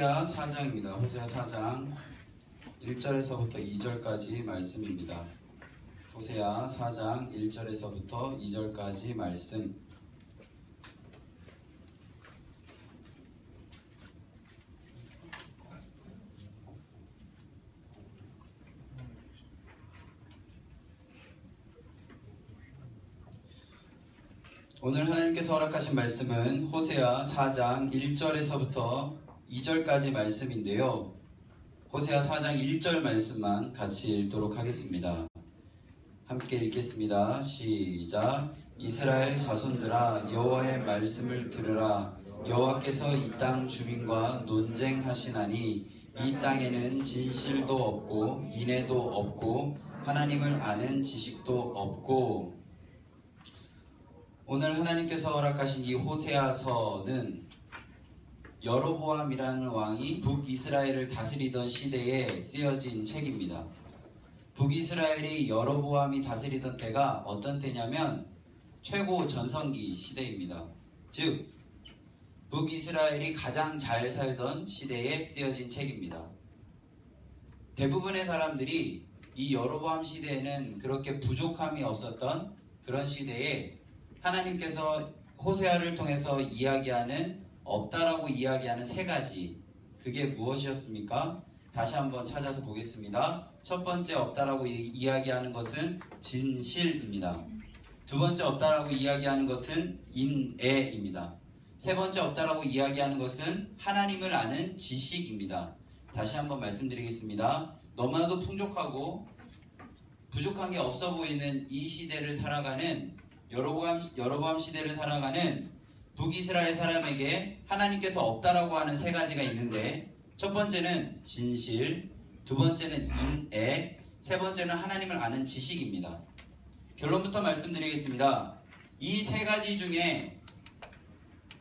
호세아 4장입니다. 호세아 4장 1절에서부터 2절까지 말씀입니다. 호세아 4장 1절에서부터 2절까지 말씀. 오늘 하나님께서 허락하신 말씀은 호세아 4장 1절에서부터 2절까지 말씀인데요. 호세아 4장 1절 말씀만 같이 읽도록 하겠습니다. 함께 읽겠습니다. 시작. 이스라엘 자손들아, 여호와의 말씀을 들으라. 여호와께서 이 땅 주민과 논쟁하시나니 이 땅에는 진실도 없고 인애도 없고 하나님을 아는 지식도 없고. 오늘 하나님께서 허락하신 이 호세아서는 여로보암이라는 왕이 북이스라엘을 다스리던 시대에 쓰여진 책입니다. 북이스라엘이 여로보암이 다스리던 때가 어떤 때냐면 최고 전성기 시대입니다. 즉 북이스라엘이 가장 잘 살던 시대에 쓰여진 책입니다. 대부분의 사람들이 이 여로보암 시대에는 그렇게 부족함이 없었던 그런 시대에 하나님께서 호세아를 통해서 이야기하는 없다라고 이야기하는 세 가지, 그게 무엇이었습니까? 다시 한번 찾아서 보겠습니다. 첫 번째 없다라고 이야기하는 것은 진실입니다. 두 번째 없다라고 이야기하는 것은 인애입니다. 세 번째 없다라고 이야기하는 것은 하나님을 아는 지식입니다. 다시 한번 말씀드리겠습니다. 너무나도 풍족하고 부족한 게 없어 보이는 이 시대를 살아가는 여로보암 시대를 살아가는 북이스라엘 사람에게 하나님께서 없다라고 하는 세 가지가 있는데, 첫 번째는 진실, 두 번째는 인애, 세 번째는 하나님을 아는 지식입니다. 결론부터 말씀드리겠습니다. 이 세 가지 중에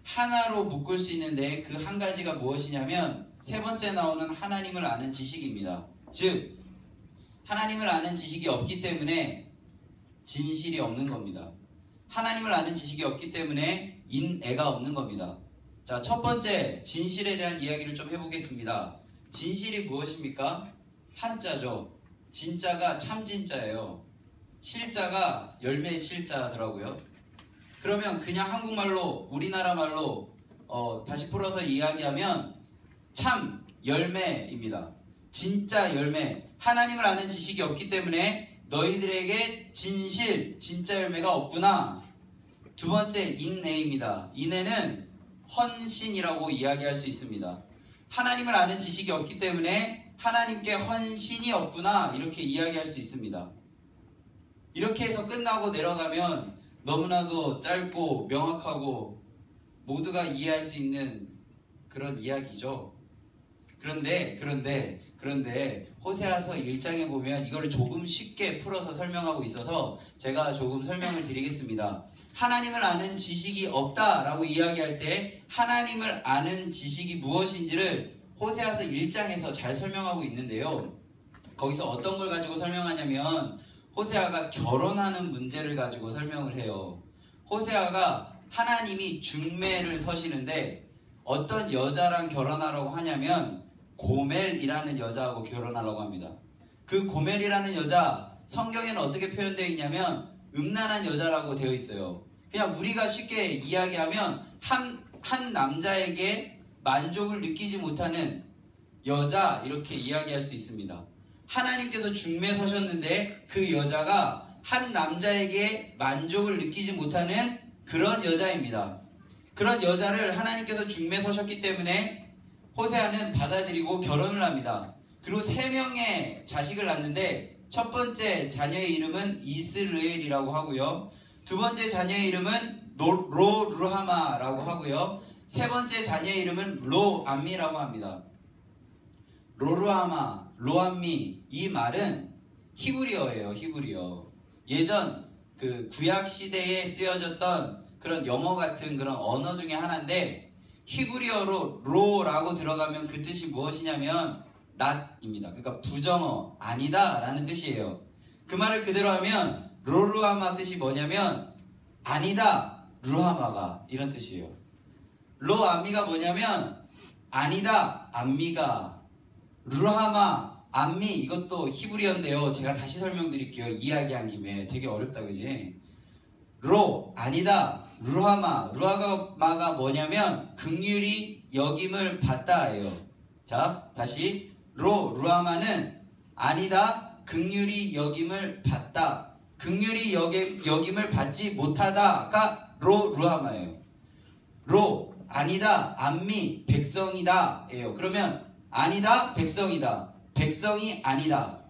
하나로 묶을 수 있는데 그 한 가지가 무엇이냐면 세 번째 나오는 하나님을 아는 지식입니다. 즉 하나님을 아는 지식이 없기 때문에 진실이 없는 겁니다. 하나님을 아는 지식이 없기 때문에 인애가 없는 겁니다. 자, 첫 번째 진실에 대한 이야기를 좀 해보겠습니다. 진실이 무엇입니까? 한자죠. 진짜가 참진짜예요. 실자가 열매 실자더라고요. 그러면 그냥 한국말로, 우리나라 말로 다시 풀어서 이야기하면 참 열매입니다. 진짜 열매. 하나님을 아는 지식이 없기 때문에 너희들에게 진실, 진짜 열매가 없구나. 두 번째 인애입니다. 인애는 헌신이라고 이야기할 수 있습니다. 하나님을 아는 지식이 없기 때문에 하나님께 헌신이 없구나, 이렇게 이야기할 수 있습니다. 이렇게 해서 끝나고 내려가면 너무나도 짧고 명확하고 모두가 이해할 수 있는 그런 이야기죠. 그런데 호세아서 1장에 보면 이거를 조금 쉽게 풀어서 설명하고 있어서 제가 조금 설명을 드리겠습니다. 하나님을 아는 지식이 없다라고 이야기할 때 하나님을 아는 지식이 무엇인지를 호세아서 1장에서 잘 설명하고 있는데요. 거기서 어떤 걸 가지고 설명하냐면 호세아가 결혼하는 문제를 가지고 설명을 해요. 호세아가 하나님이 중매를 서시는데 어떤 여자랑 결혼하라고 하냐면 고멜이라는 여자하고 결혼하라고 합니다. 그 고멜이라는 여자, 성경에는 어떻게 표현되어 있냐면 음란한 여자라고 되어 있어요. 그냥 우리가 쉽게 이야기하면 한 남자에게 만족을 느끼지 못하는 여자, 이렇게 이야기할 수 있습니다. 하나님께서 중매 서셨는데 그 여자가 한 남자에게 만족을 느끼지 못하는 그런 여자입니다. 그런 여자를 하나님께서 중매 서셨기 때문에 호세아는 받아들이고 결혼을 합니다. 그리고 3명의 자식을 낳는데 첫 번째 자녀의 이름은 이스르엘이라고 하고요. 두 번째 자녀의 이름은 로루하마라고 하고요. 세 번째 자녀의 이름은 로암미라고 합니다. 로루하마, 로암미, 이 말은 히브리어예요. 히브리어. 예전 그 구약 시대에 쓰여졌던 그런 영어 같은 그런 언어 중에 하나인데 히브리어로 로라고 들어가면 그 뜻이 무엇이냐면 not입니다. 그러니까 부정어, 아니다 라는 뜻이에요. 그 말을 그대로 하면 로루하마 뜻이 뭐냐면 아니다 루하마가, 이런 뜻이에요. 로암미가 뭐냐면 아니다, 암미가. 루하마, 암미, 이것도 히브리어인데요. 제가 다시 설명드릴게요. 이야기한 김에. 되게 어렵다, 그지? 로, 아니다, 루하마. 루하마가 뭐냐면 긍휼히 여김을 받다예요. 자, 다시. 루하마는 아니다, 긍휼히 여김을 받다. 긍휼히 여김을 받지 못하다가 루하마예요. 아니다, 암미, 백성이다 예요. 그러면 아니다, 백성이다. 백성이 아니다.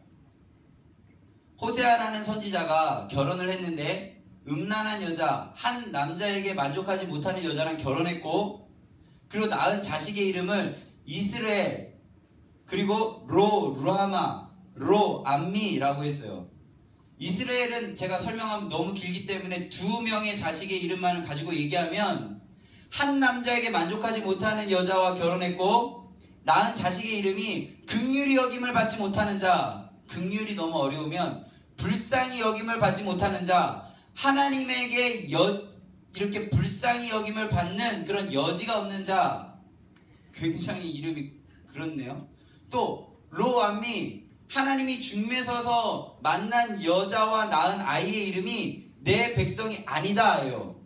호세아라는 선지자가 결혼을 했는데 음란한 여자, 한 남자에게 만족하지 못하는 여자랑 결혼했고, 그리고 낳은 자식의 이름을 이스라엘, 그리고 루하마, 암미라고 했어요. 이스라엘은 제가 설명하면 너무 길기 때문에 두 명의 자식의 이름만을 가지고 얘기하면, 한 남자에게 만족하지 못하는 여자와 결혼했고 낳은 자식의 이름이 긍휼히 여김을 받지 못하는 자, 긍휼이 너무 어려우면 불쌍히 여김을 받지 못하는 자, 하나님에게 이렇게 불쌍히 여김을 받는 그런 여지가 없는 자. 굉장히 이름이 그렇네요. 또 로암미, 하나님이 중매 서서 만난 여자와 낳은 아이의 이름이 내 백성이 아니다예요.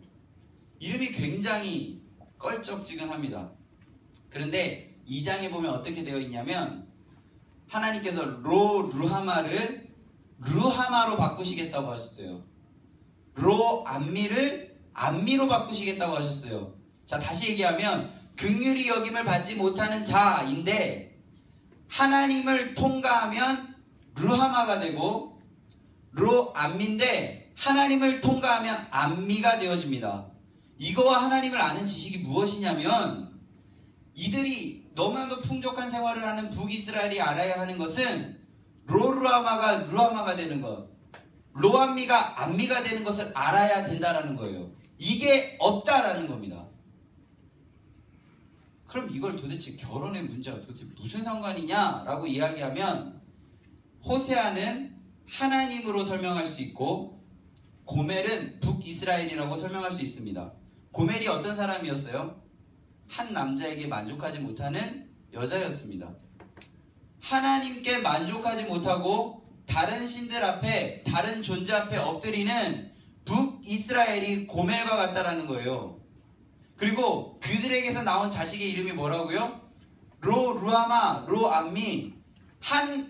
이름이 굉장히 껄쩍지근합니다. 그런데 2장에 보면 어떻게 되어 있냐면 하나님께서 루하마를 루하마로 바꾸시겠다고 하셨어요. 암미를 암미로 바꾸시겠다고 하셨어요. 자, 다시 얘기하면 긍휼히 여김을 받지 못하는 자인데 하나님을 통과하면 루하마가 되고, 암미인데 하나님을 통과하면 암미가 되어집니다. 이거와 하나님을 아는 지식이 무엇이냐면, 이들이 너무나도 풍족한 생활을 하는 북이스라엘이 알아야 하는 것은 루하마가 루하마가 되는 것, 로암미가 암미가 되는 것을 알아야 된다라는 거예요. 이게 없다라는 겁니다. 그럼 이걸 도대체 결혼의 문제와 도대체 무슨 상관이냐라고 이야기하면, 호세아는 하나님으로 설명할 수 있고 고멜은 북이스라엘이라고 설명할 수 있습니다. 고멜이 어떤 사람이었어요? 한 남자에게 만족하지 못하는 여자였습니다. 하나님께 만족하지 못하고 다른 신들 앞에, 다른 존재 앞에 엎드리는 북이스라엘이 고멜과 같다라는 거예요. 그리고 그들에게서 나온 자식의 이름이 뭐라고요? 루하마, 암미.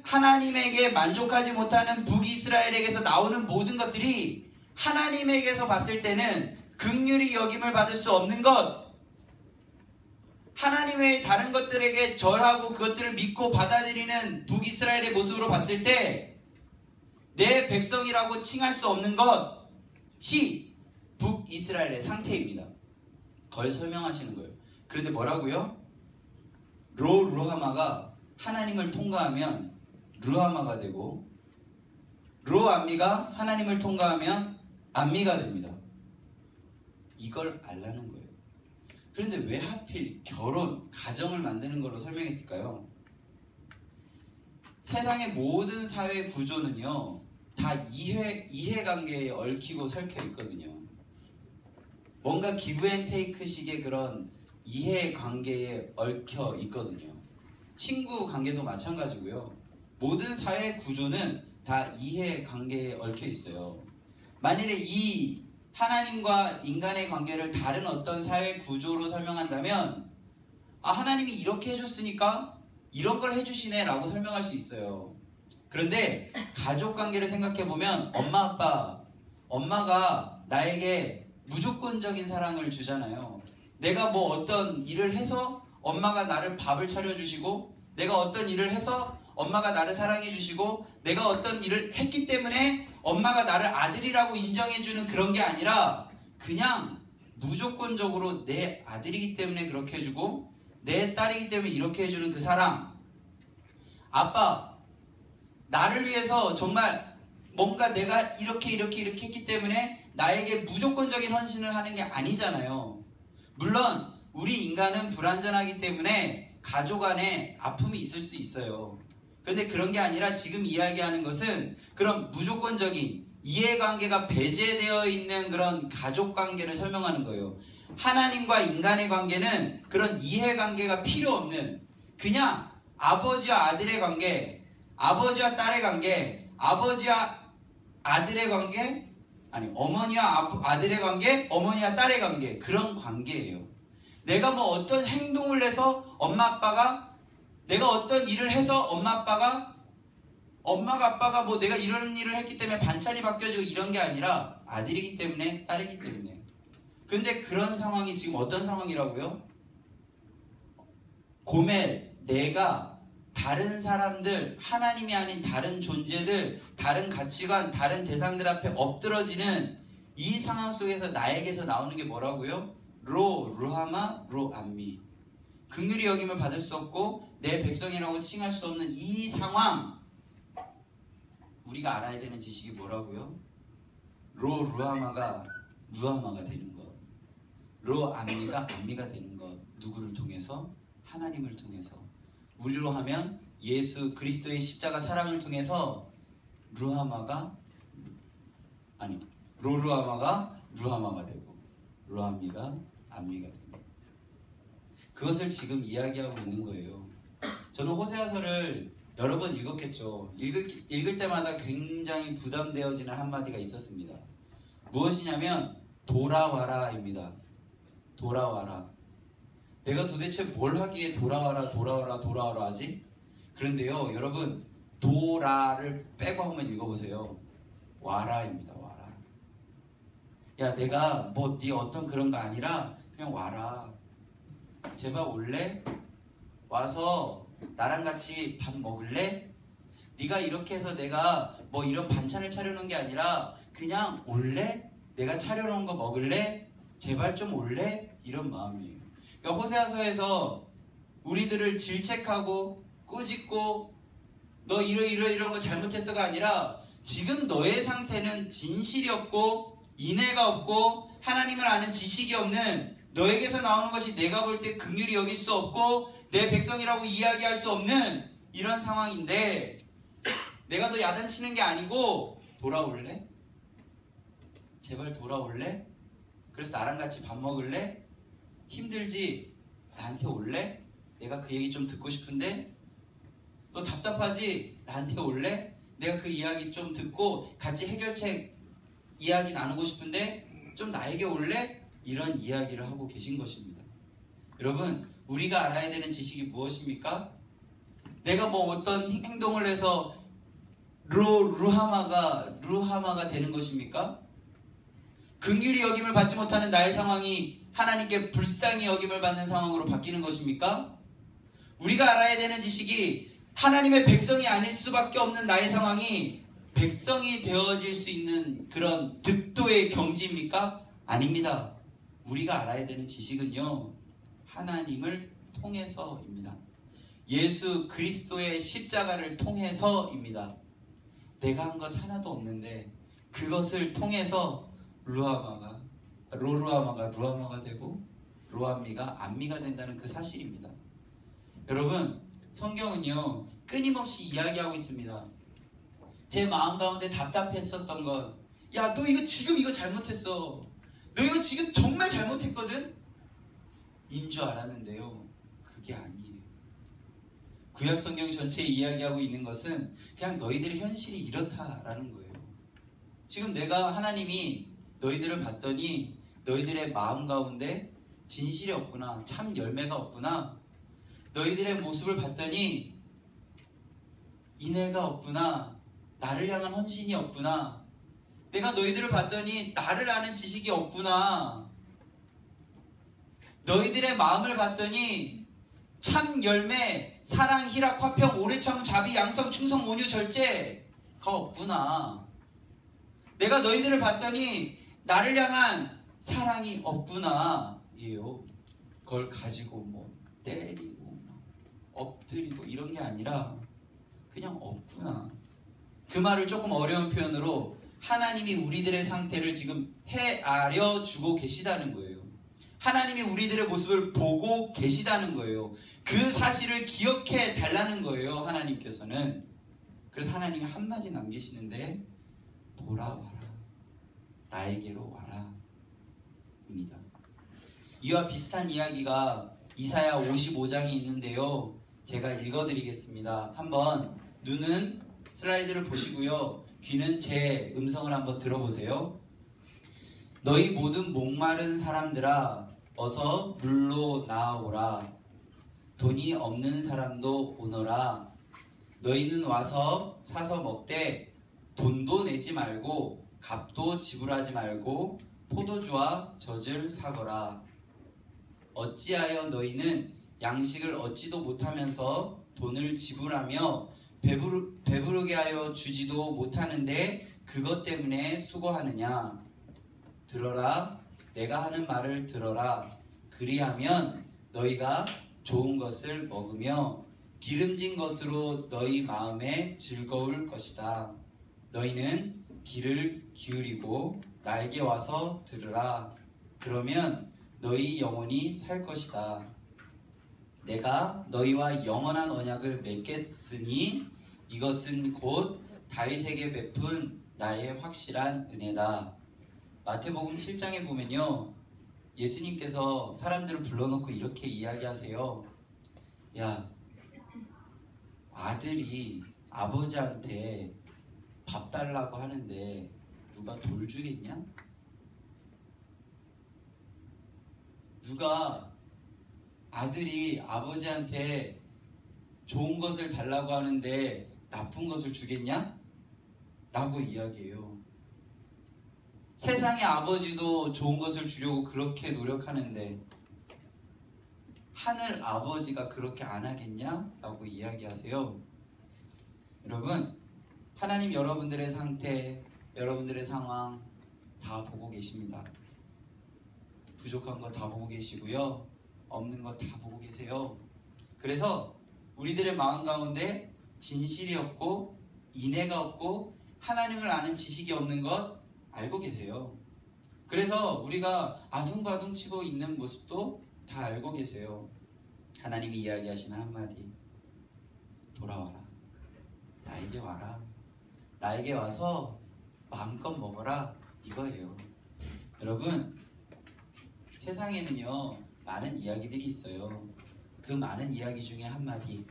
하나님에게 만족하지 못하는 북이스라엘에게서 나오는 모든 것들이 하나님에게서 봤을 때는 긍휼히 여김을 받을 수 없는 것, 하나님 외의 다른 것들에게 절하고 그것들을 믿고 받아들이는 북이스라엘의 모습으로 봤을 때 내 백성이라고 칭할 수 없는 것이 북이스라엘의 상태입니다. 그걸 설명하시는 거예요. 그런데 뭐라고요? 루하마가 하나님을 통과하면 루하마가 되고, 로암미가 하나님을 통과하면 암미가 됩니다. 이걸 알라는 거예요. 그런데 왜 하필 결혼, 가정을 만드는 걸로 설명했을까요? 세상의 모든 사회 구조는요, 다 이해관계에 얽히고 설켜 있거든요. 뭔가 기브 앤 테이크 식의 그런 이해관계에 얽혀 있거든요. 친구 관계도 마찬가지고요. 모든 사회 구조는 다 이해관계에 얽혀 있어요. 만일에 이 하나님과 인간의 관계를 다른 어떤 사회 구조로 설명한다면, 아, 하나님이 이렇게 해줬으니까 이런 걸 해주시네 라고 설명할 수 있어요. 그런데 가족 관계를 생각해보면 엄마가 나에게 무조건적인 사랑을 주잖아요. 내가 뭐 어떤 일을 해서 엄마가 나를 밥을 차려주시고, 내가 어떤 일을 해서 엄마가 나를 사랑해주시고, 내가 어떤 일을 했기 때문에 엄마가 나를 아들이라고 인정해주는 그런 게 아니라 그냥 무조건적으로 내 아들이기 때문에 그렇게 해주고 내 딸이기 때문에 이렇게 해주는 그 사랑. 아빠, 나를 위해서 정말 뭔가 내가 이렇게 했기 때문에 나에게 무조건적인 헌신을 하는 게 아니잖아요. 물론 우리 인간은 불완전하기 때문에 가족 안에 아픔이 있을 수 있어요. 그런데 그런 게 아니라 지금 이야기하는 것은 그런 무조건적인 이해관계가 배제되어 있는 그런 가족관계를 설명하는 거예요. 하나님과 인간의 관계는 그런 이해관계가 필요 없는 그냥 아버지와 아들의 관계, 아버지와 딸의 관계, 아버지와 아들의 관계, 아니 어머니와 아들의 관계, 어머니와 딸의 관계, 그런 관계예요. 내가 뭐 어떤 행동을 해서 엄마 아빠가, 내가 어떤 일을 해서 엄마가 아빠가 뭐 내가 이런 일을 했기 때문에 반찬이 바뀌어지고 이런 게 아니라 아들이기 때문에, 딸이기 때문에. 근데 그런 상황이 지금 어떤 상황이라고요? 고멜, 내가 다른 사람들, 하나님이 아닌 다른 존재들, 다른 가치관, 다른 대상들 앞에 엎드러지는 이 상황 속에서 나에게서 나오는 게 뭐라고요? 루하마, 암미. 긍휼히 여김을 받을 수 없고 내 백성이라고 칭할 수 없는 이 상황, 우리가 알아야 되는 지식이 뭐라고요? 루하마가 되는 것, 암미가 되는 것. 누구를 통해서? 하나님을 통해서. 우리로 하면 예수 그리스도의 십자가 사랑을 통해서 루하마가 되고 루암미가 암미가 되고, 그것을 지금 이야기하고 있는 거예요. 저는 호세아서를 여러 번 읽었겠죠. 읽을 때마다 굉장히 부담되어지는 한마디가 있었습니다. 무엇이냐면 돌아와라입니다. 돌아와라. 내가 도대체 뭘 하기에 돌아와라 하지? 그런데요, 여러분, 도라를 빼고 한번 읽어보세요. 와라입니다. 와라. 야, 내가 뭐 네 어떤 그런 거 아니라 그냥 와라. 제발 올래? 와서 나랑 같이 밥 먹을래? 네가 이렇게 해서 내가 뭐 이런 반찬을 차려놓은 게 아니라 그냥 올래? 내가 차려놓은 거 먹을래? 제발 좀 올래? 이런 마음이에요. 그러니까 호세아서에서 우리들을 질책하고 꾸짖고 너 이런 거 잘못했어가 아니라 지금 너의 상태는 진실이 없고 인애가 없고 하나님을 아는 지식이 없는, 너에게서 나오는 것이 내가 볼 때 긍휼히 여길 수 없고 내 백성이라고 이야기할 수 없는 이런 상황인데, 내가 너 야단치는 게 아니고 돌아올래? 제발 돌아올래? 그래서 나랑 같이 밥 먹을래? 힘들지? 나한테 올래? 내가 그 얘기 좀 듣고 싶은데? 너 답답하지? 나한테 올래? 내가 그 이야기 좀 듣고 같이 해결책 이야기 나누고 싶은데 좀 나에게 올래? 이런 이야기를 하고 계신 것입니다. 여러분, 우리가 알아야 되는 지식이 무엇입니까? 내가 뭐 어떤 행동을 해서 루하마가 되는 것입니까? 긍휼히 여김을 받지 못하는 나의 상황이 하나님께 불쌍히 여김을 받는 상황으로 바뀌는 것입니까? 우리가 알아야 되는 지식이 하나님의 백성이 아닐 수밖에 없는 나의 상황이 백성이 되어질 수 있는 그런 득도의 경지입니까? 아닙니다. 우리가 알아야 되는 지식은요, 하나님을 통해서입니다. 예수 그리스도의 십자가를 통해서입니다. 내가 한 것 하나도 없는데 그것을 통해서 루하마가 되고 루암미가 암미가 된다는 그 사실입니다. 여러분, 성경은요 끊임없이 이야기하고 있습니다. 제 마음 가운데 답답했었던 것, 야, 너 지금 이거 잘못했어. 너 이거 지금 정말 잘못했거든? 인 줄 알았는데요, 그게 아니에요. 구약 성경 전체에 이야기하고 있는 것은 그냥 너희들의 현실이 이렇다라는 거예요. 지금 하나님이 너희들을 봤더니 너희들의 마음 가운데 진실이 없구나, 참 열매가 없구나, 너희들의 모습을 봤더니 인애가 없구나, 나를 향한 헌신이 없구나, 내가 너희들을 봤더니 나를 아는 지식이 없구나, 너희들의 마음을 봤더니 참 열매, 사랑, 희락, 화평, 오래 참, 자비, 양성, 충성, 온유, 절제가 없구나. 내가 너희들을 봤더니 나를 향한 사랑이 없구나. 이에요. 그걸 가지고 뭐 때리고 엎드리고 이런 게 아니라 그냥 없구나. 그 말을 조금 어려운 표현으로 하나님이 우리들의 상태를 지금 헤아려 주고 계시다는 거예요. 하나님이 우리들의 모습을 보고 계시다는 거예요. 그 사실을 기억해 달라는 거예요, 하나님께서는. 그래서 하나님이 한마디 남기시는데 돌아와라, 나에게로 와라 입니다. 이와 비슷한 이야기가 이사야 55장에 있는데요. 제가 읽어드리겠습니다. 한번 눈은 슬라이드를 보시고요. 귀는 제 음성을 한번 들어보세요. 너희 모든 목마른 사람들아 어서 물로 나아오라. 돈이 없는 사람도 오너라. 너희는 와서 사서 먹되 돈도 내지 말고 값도 지불하지 말고 포도주와 젖을 사거라. 어찌하여 너희는 양식을 얻지도 못하면서 돈을 지불하며 배부르게 하여 주지도 못하는데 그것 때문에 수고하느냐. 들어라. 내가 하는 말을 들어라. 그리하면 너희가 좋은 것을 먹으며 기름진 것으로 너희 마음에 즐거울 것이다. 너희는 귀를 기울이고 나에게 와서 들으라. 그러면 너희 영혼이 살 것이다. 내가 너희와 영원한 언약을 맺겠으니 이것은 곧 다윗에게 베푼 나의 확실한 은혜다. 마태복음 7장에 보면요, 예수님께서 사람들을 불러놓고 이렇게 이야기하세요. 야, 아들이 아버지한테 밥 달라고 하는데 누가 돌 주겠냐? 누가 아들이 아버지한테 좋은 것을 달라고 하는데 나쁜 것을 주겠냐? 라고 이야기해요. 세상의 아버지도 좋은 것을 주려고 그렇게 노력하는데 하늘 아버지가 그렇게 안 하겠냐? 라고 이야기하세요. 여러분, 하나님 여러분들의 상태, 여러분들의 상황 다 보고 계십니다. 부족한 거 다 보고 계시고요. 없는 거 다 보고 계세요. 그래서 우리들의 마음 가운데 진실이 없고 인애가 없고 하나님을 아는 지식이 없는 것 알고 계세요. 그래서 우리가 아둥바둥 치고 있는 모습도 다 알고 계세요. 하나님이 이야기하시는 한마디, 돌아와라. 나에게 와라. 나에게 와서 마음껏 먹어라. 이거예요. 여러분, 세상에는요 많은 이야기들이 있어요. 그 많은 이야기 중에 한마디,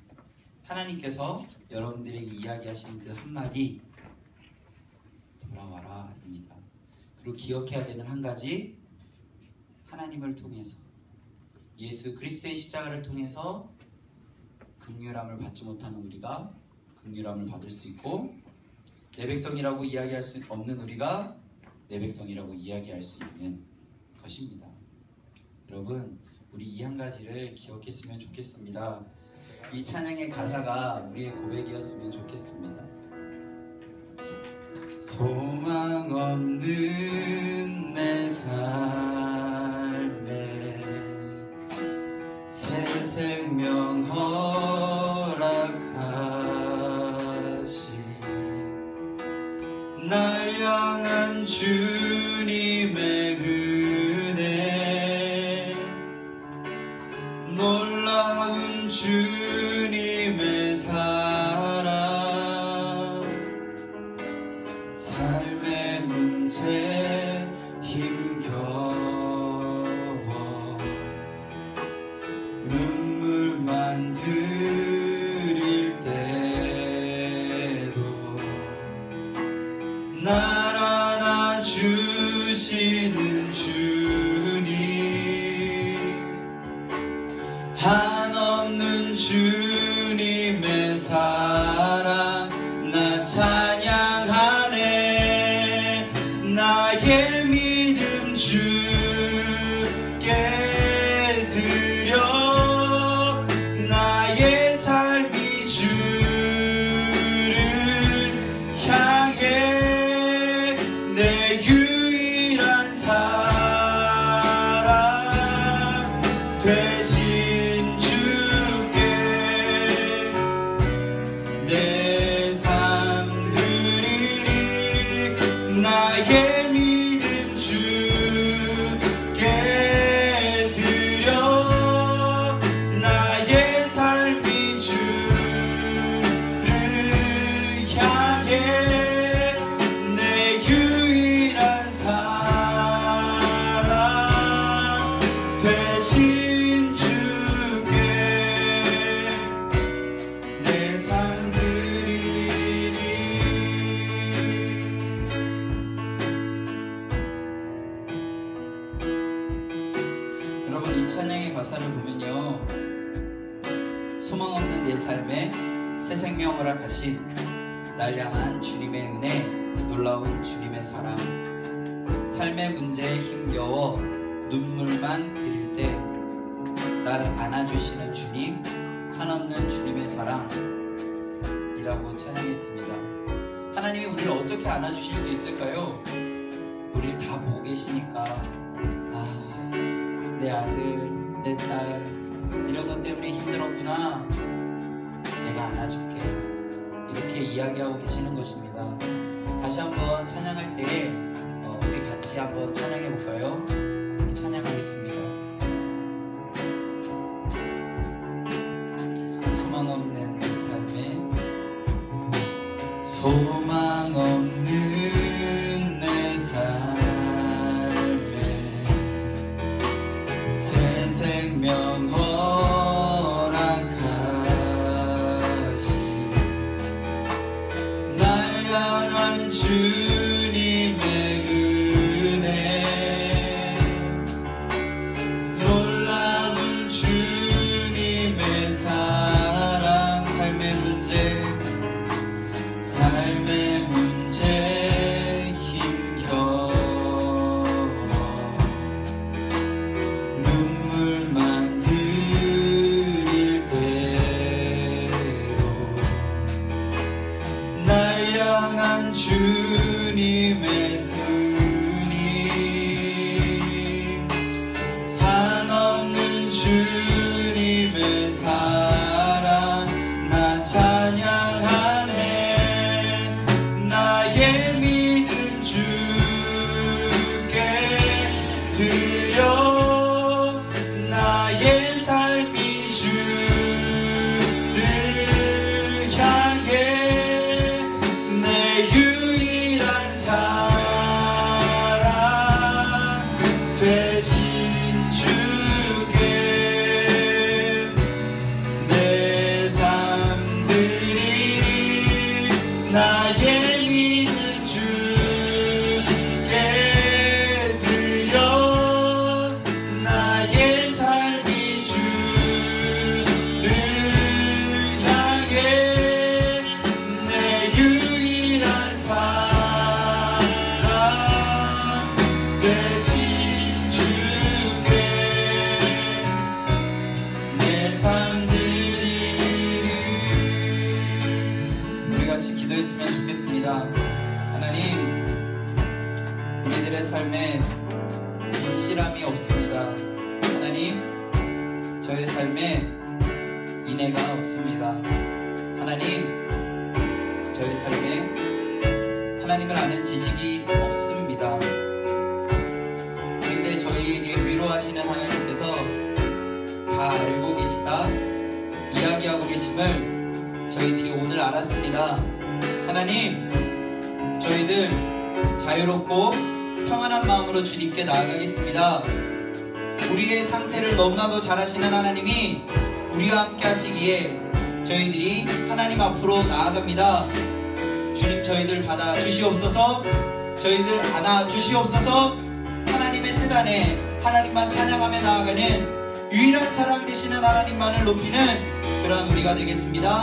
하나님께서 여러분들에게 이야기하신 그 한마디, 돌아와라 입니다. 그리고 기억해야 되는 한 가지, 하나님을 통해서, 예수 그리스도의 십자가를 통해서 긍휼함을 받지 못하는 우리가 긍휼함을 받을 수 있고, 내 백성이라고 이야기할 수 없는 우리가 내 백성이라고 이야기할 수 있는 것입니다. 여러분, 우리 이 한 가지를 기억했으면 좋겠습니다. 이 찬양의 가사가 우리의 고백이었으면 좋겠습니다. 소망 없는 내 삶에 새 생명 허락하시 날 향한 주님의 은혜, 놀라운 주님의 사랑, 삶의 문제 힘겨워 눈물만 들일 때도 날 안아주시는 주님, 한없는 주님의 사랑 나 찬양하네. 나의 믿음 주께 드려 나의 삶이 주를 향해 없는 내 삶에 새 생명 허락하신 날 향한 주님의 은혜, 놀라운 주님의 사랑, 삶의 문제에 힘겨워 눈물만 들일 때 나를 안아주시는 주님, 한없는 주님의 사랑이라고 찬양했습니다. 하나님이 우리를 어떻게 안아주실 수 있을까요? 우리를 다 보고 계시니까 내 아들, 내 딸 이런 것 때문에 힘들었구나, 내가 안아줄게, 이렇게 이야기하고 계시는 것입니다. 다시 한번 찬양할 때 우리 같이 한번 찬양해 볼까요? 우리 찬양하겠습니다. 소망 없는 내 삶에, 소망 없는 내 삶에 새 생명 허락하신 날 향한 주님의 은혜, 놀라운 주님의 사랑, 삶의 문제 힘겨워 눈물만 들일 때로 날 향한 주님의 스님, 한없는 주님의 사랑, 나 찬양하네. 나의 믿음 주께 드려, 나의 삶이 주를 향해 내 유일한 사랑 되신 주께 내 삶 드리리. 나의 믿음 주께 드려, 나의 삶이 주를 향해 내 유일한 사랑 되신 주께 내 삶 드리리. 우리 같이 기도했으면 좋겠습니다. 하나님, 우리들의 삶에 진실함이 없습니다. 하나님, 저의 삶에 인애가 없습니다. 하나님, 저의 삶에 하나님을 아는 지식이 없습니다. 그런데 저희에게 위로하시는 하나님께서 다 알고 계시다, 이야기하고 계심을 저희들이 오늘 알았습니다. 하나님, 저희들 자유롭고 평안한 마음으로 주님께 나아가겠습니다. 우리의 상태를 너무나도 잘 아시는 하나님이 우리와 함께 하시기에 저희들이 하나님 앞으로 나아갑니다. 주님, 저희들 받아 주시옵소서. 저희들 안아 주시옵소서. 하나님의 뜻 안에 하나님만 찬양하며 나아가는 유일한 사랑 되시는 하나님만을 높이는 그러한 우리가 되겠습니다.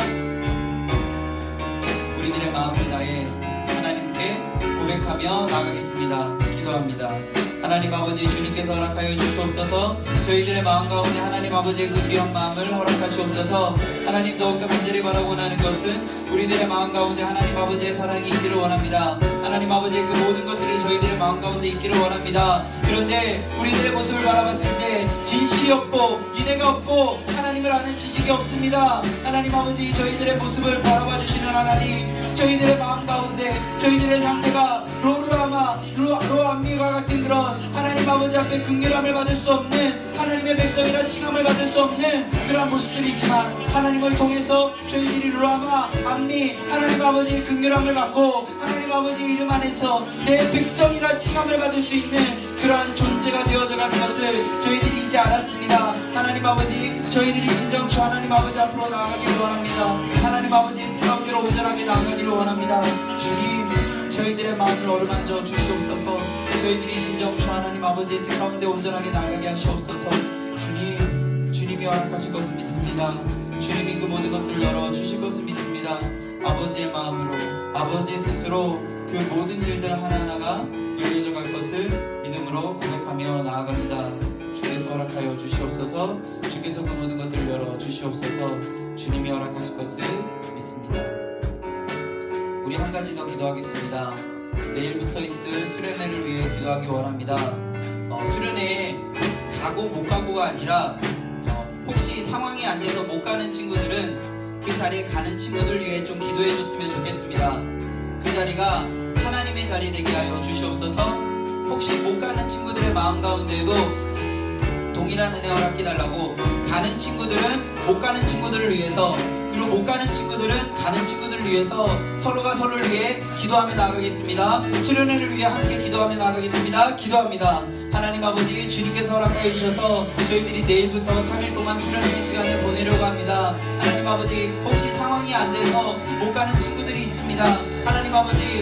우리들의 마음을 다해 하나님께 고백하며 나아가겠습니다. 기도합니다. 하나님 아버지, 주님께서 허락하여 주시옵소서. 저희들의 마음 가운데 하나님 아버지의 그 귀한 마음을 허락하시옵소서. 하나님, 더욱더 간절히 바라고 하는 것은 우리들의 마음 가운데 하나님 아버지의 사랑이 있기를 원합니다. 하나님 아버지의 그 모든 것들이 저희들의 마음 가운데 있기를 원합니다. 그런데 우리들의 모습을 바라봤을 때 진실이 없고 인애가 없고 하나님을 아는 지식이 없습니다. 하나님 아버지, 저희들의 모습을 바라봐 주시는 하나님, 저희들의 마음 가운데 저희들의 상태가 로암미와 같은 그런 하나님 아버지 앞에 긍휼함을 받을 수 없는, 하나님의 백성이라 칭함을 받을 수 없는 그런 모습들이지만 하나님을 통해서 저희들이 로아마 암미 하나님 아버지의 긍휼함을 받고 하나님 아버지 이름 안에서 내 백성이라 칭함을 받을 수 있는 그러한 존재가 되어져가는 것을 저희들이 이제 알았습니다. 하나님 아버지, 저희들이 진정 주 하나님 아버지 앞으로 나아가기를 원합니다. 하나님 아버지의 뜻 가운데로 온전하게 나아가기를 원합니다. 주님, 저희들의 마음을 어루만져 주시옵소서. 저희들이 진정 주 하나님 아버지의 뜻 가운데 온전하게 나아가게 하시옵소서. 주님이 허락하실 것을 믿습니다. 주님이 그 모든 것들을 열어주실 것을 믿습니다. 아버지의 마음으로, 아버지의 뜻으로 그 모든 일들 하나하나가 열려져 갈 것을 믿음으로 고백하며 나아갑니다. 주께서 허락하여 주시옵소서. 주께서 그 모든 것들을 열어주시옵소서. 주님이 허락하실 것을 믿습니다. 우리 한 가지 더 기도하겠습니다. 내일부터 있을 수련회를 위해 기도하기 원합니다. 수련회에 가고 못 가고가 아니라 혹시 상황이 안 돼서 못 가는 친구들은 그 자리에 가는 친구들 위해 좀 기도해 줬으면 좋겠습니다. 그 자리가 하나님의 자리 되게 하여 주시옵소서. 혹시 못 가는 친구들의 마음 가운데에도 동일한 은혜 허락해 달라고, 가는 친구들은 못 가는 친구들을 위해서, 그리고 못 가는 친구들은 가는 친구들을 위해서 서로가 서로를 위해 기도하며 나아가겠습니다. 수련회를 위해 함께 기도하며 나아가겠습니다. 기도합니다. 하나님 아버지, 주님께서 허락하여 주셔서 저희들이 내일부터 3일 동안 수련회의 시간을 보내려고 합니다. 하나님 아버지, 혹시 상황이 안 돼서 못 가는 친구들이 있습니다. 하나님 아버지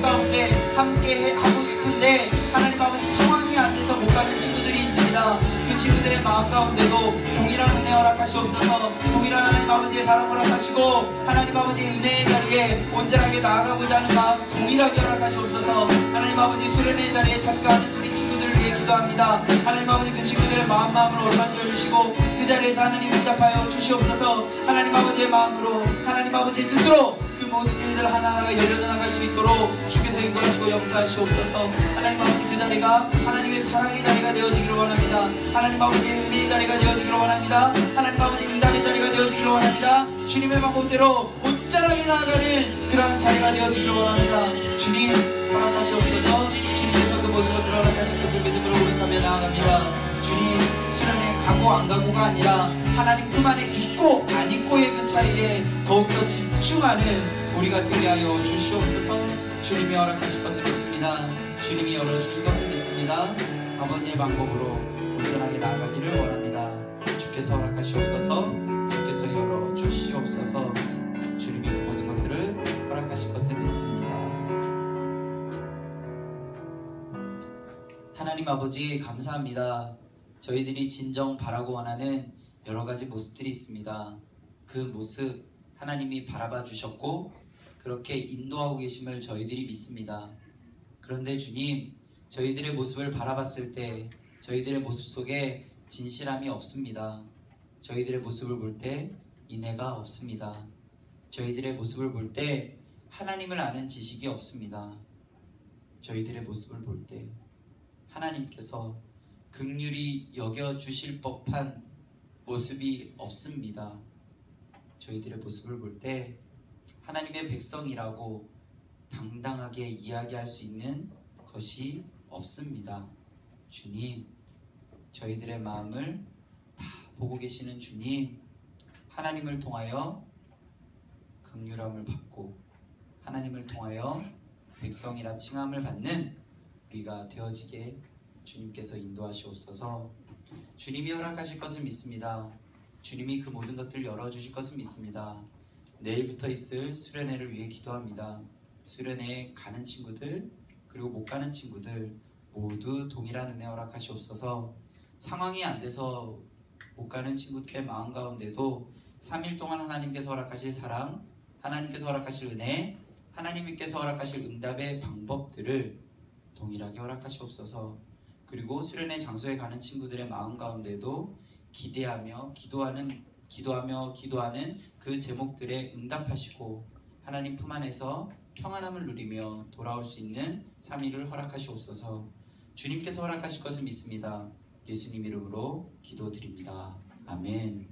가운데 함께 하고 싶은데 하나님 아버지 상황이 안 돼서 못 가는 친구들이 있습니다. 그 친구들의 마음 가운데도 동일한 은혜 허락하시옵소서. 동일한 하나님 아버지의 사랑 허락하시고 하나님 아버지의 은혜의 자리에 온전하게 나아가고자 하는 마음 동일하게 허락하시옵소서. 하나님 아버지, 수련회 자리에 참가하는 우리 친구들을 위해 기도합니다. 하나님 아버지, 그 친구들의 마음으로 어루만져 주시고 그 자리에서 하나님 응답하여 주시옵소서. 하나님 아버지의 마음으로, 하나님 아버지의 뜻으로 그 모든 일들 하나하나가 열려져 나갈 수 있도록 주께서 인도하시고 역사하시옵소서. 하나님 아버지, 그 자리가 하나님의 사랑의 자리가 되어지기를 원합니다. 하나님 아버지의 은혜의 자리가 되어지기를 원합니다. 하나님 아버지 응답의 자리가 되어지기를 원합니다. 주님의 방법대로 온전하게 나아가는 그러한 자리가 되어지기를 원합니다. 주님 허락하시옵소서. 주님께서 그 모든 것들을 허락하실 것을 믿음으로 고백하며 나아갑니다. 주님, 수련회 가고 안 가고가 아니라 하나님 품 안에 있고 안 있고의 그 차이에 더욱더 집중하는 우리가 되게 하여 주시옵소서. 주님이 허락하실 것을 믿습니다. 주님이 열어주실 것을 믿습니다. 아버지의 방법으로 온전하게 나아가기를 원합니다. 주께서 허락하시옵소서. 주께서 열어주시옵소서. 주님이 그 모든 것들을 허락하실 것을 믿습니다. 하나님 아버지, 감사합니다. 저희들이 진정 바라고 원하는 여러 가지 모습들이 있습니다. 그 모습 하나님이 바라봐 주셨고 그렇게 인도하고 계심을 저희들이 믿습니다. 그런데 주님, 저희들의 모습을 바라봤을 때 저희들의 모습 속에 진실함이 없습니다. 저희들의 모습을 볼 때 인애가 없습니다. 저희들의 모습을 볼 때 하나님을 아는 지식이 없습니다. 저희들의 모습을 볼 때 하나님께서 긍휼히 여겨주실 법한 모습이 없습니다. 저희들의 모습을 볼 때 하나님의 백성이라고 당당하게 이야기할 수 있는 것이 없습니다. 주님, 저희들의 마음을 다 보고 계시는 주님, 하나님을 통하여 긍휼함을 받고 하나님을 통하여 백성이라 칭함을 받는 우리가 되어지게 주님께서 인도하시옵소서. 주님이 허락하실 것을 믿습니다. 주님이 그 모든 것들을 열어주실 것을 믿습니다. 내일부터 있을 수련회를 위해 기도합니다. 수련회에 가는 친구들 그리고 못 가는 친구들 모두 동일한 은혜 허락하시옵소서. 상황이 안 돼서 못 가는 친구들의 마음 가운데도 3일 동안 하나님께서 허락하실 사랑, 하나님께서 허락하실 은혜, 하나님께서 허락하실 응답의 방법들을 동일하게 허락하시옵소서. 그리고 수련회 장소에 가는 친구들의 마음 가운데도 기대하며 기도하는 그 제목들에 응답하시고 하나님 품 안에서 평안함을 누리며 돌아올 수 있는 3일을 허락하시옵소서. 주님께서 허락하실 것을 믿습니다. 예수님 이름으로 기도드립니다. 아멘.